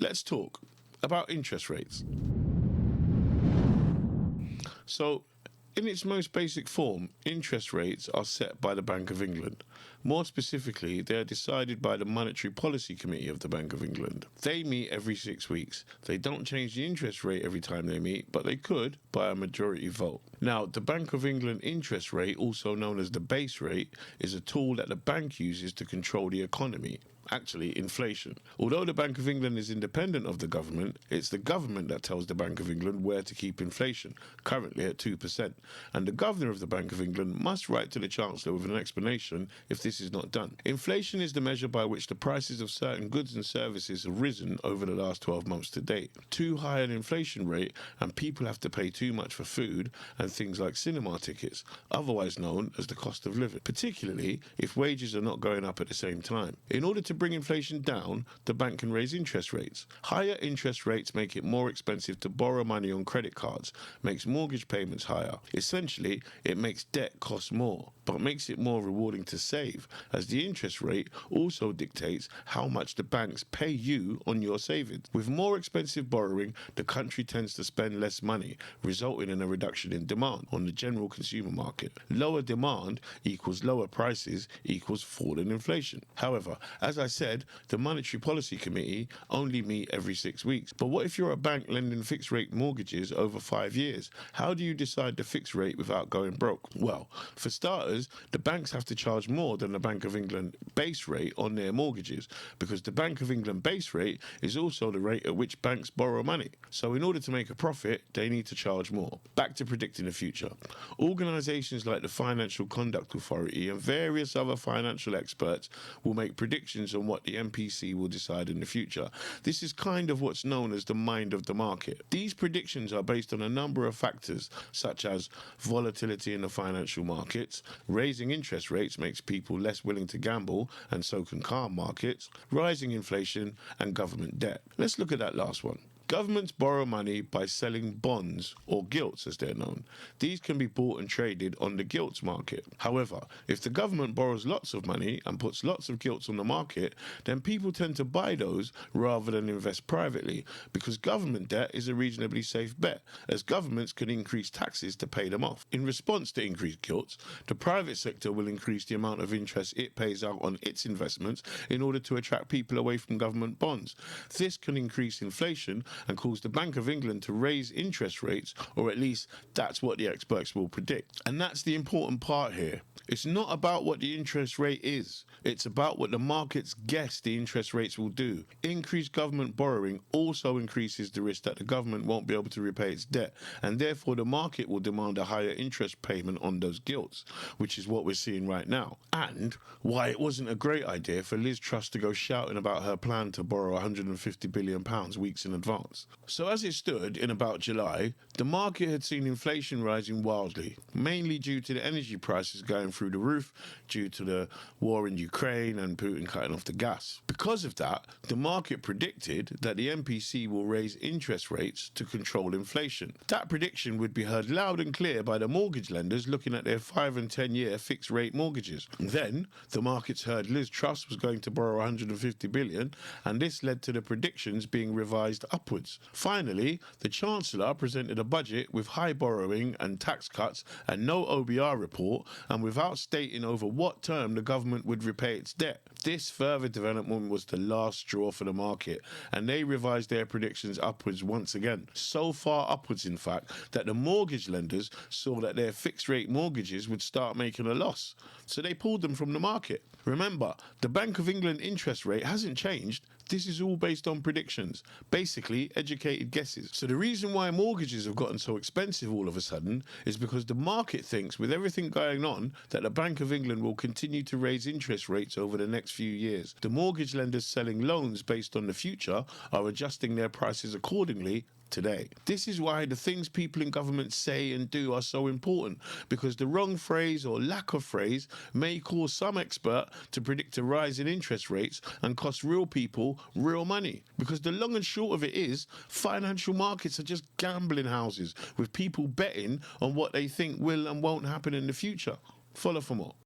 let's talk about interest rates. So, in its most basic form, interest rates are set by the Bank of England. More specifically, they are decided by the Monetary Policy Committee of the Bank of England. They meet every 6 weeks. They don't change the interest rate every time they meet, but they could by a majority vote. Now, the Bank of England interest rate, also known as the base rate, is a tool that the bank uses to control the economy. Actually, inflation. Although the Bank of England is independent of the government, it's the government that tells the Bank of England where to keep inflation, currently at 2%. And the governor of the Bank of England must write to the Chancellor with an explanation if this is not done. Inflation is the measure by which the prices of certain goods and services have risen over the last 12 months to date. Too high an inflation rate and people have to pay too much for food and things like cinema tickets, otherwise known as the cost of living, particularly if wages are not going up at the same time. In order to bring inflation down, the bank can raise interest rates. Higher interest rates make it more expensive to borrow money on credit cards, makes mortgage payments higher. Essentially, it makes debt cost more, but makes it more rewarding to save, as the interest rate also dictates how much the banks pay you on your savings. With more expensive borrowing, the country tends to spend less money, resulting in a reduction in demand on the general consumer market. Lower demand equals lower prices equals fall in inflation. However, as I said, the Monetary Policy Committee only meet every 6 weeks. But what if you're a bank lending fixed rate mortgages over 5 years? How do you decide the fixed rate without going broke? Well, for starters, the banks have to charge more than the Bank of England base rate on their mortgages, because the Bank of England base rate is also the rate at which banks borrow money. So in order to make a profit, they need to charge more. Back to predicting the future. Organisations like the Financial Conduct Authority and various other financial experts will make predictions on what the MPC will decide in the future. This is kind of what's known as the mind of the market. These predictions are based on a number of factors, such as volatility in the financial markets, raising interest rates makes people less willing to gamble and so can calm markets, rising inflation, and government debt. Let's look at that last one. Governments borrow money by selling bonds, or gilts as they're known. These can be bought and traded on the gilts market. However, if the government borrows lots of money and puts lots of gilts on the market, then people tend to buy those rather than invest privately, because government debt is a reasonably safe bet, as governments can increase taxes to pay them off. In response to increased gilts, the private sector will increase the amount of interest it pays out on its investments in order to attract people away from government bonds. This can increase inflation and cause the Bank of England to raise interest rates, or at least that's what the experts will predict. And that's the important part here. It's not about what the interest rate is. It's about what the markets guess the interest rates will do. Increased government borrowing also increases the risk that the government won't be able to repay its debt, and therefore the market will demand a higher interest payment on those gilts, which is what we're seeing right now. And why it wasn't a great idea for Liz Truss to go shouting about her plan to borrow £150 billion weeks in advance. So as it stood in about July, the market had seen inflation rising wildly, mainly due to the energy prices going through the roof due to the war in Ukraine and Putin cutting off the gas. Because of that, the market predicted that the MPC will raise interest rates to control inflation. That prediction would be heard loud and clear by the mortgage lenders looking at their 5 and 10 year fixed rate mortgages. Then the markets heard Liz Truss was going to borrow £150 billion, and this led to the predictions being revised upwards. Finally, the Chancellor presented a budget with high borrowing and tax cuts and no OBR report, and without stating over what term the government would repay its debt. This further development was the last straw for the market, and they revised their predictions upwards once again. So far upwards, in fact, that the mortgage lenders saw that their fixed rate mortgages would start making a loss, so they pulled them from the market. Remember, the Bank of England interest rate hasn't changed. This is all based on predictions, basically educated guesses. So the reason why mortgages have gotten so expensive all of a sudden is because the market thinks, with everything going on, that the Bank of England will continue to raise interest rates over the next few years. The mortgage lenders selling loans based on the future are adjusting their prices accordingly today. This is why the things people in government say and do are so important, because the wrong phrase or lack of phrase may cause some expert to predict a rise in interest rates and cost real people real money. Because the long and short of it is, financial markets are just gambling houses with people betting on what they think will and won't happen in the future. Follow for more.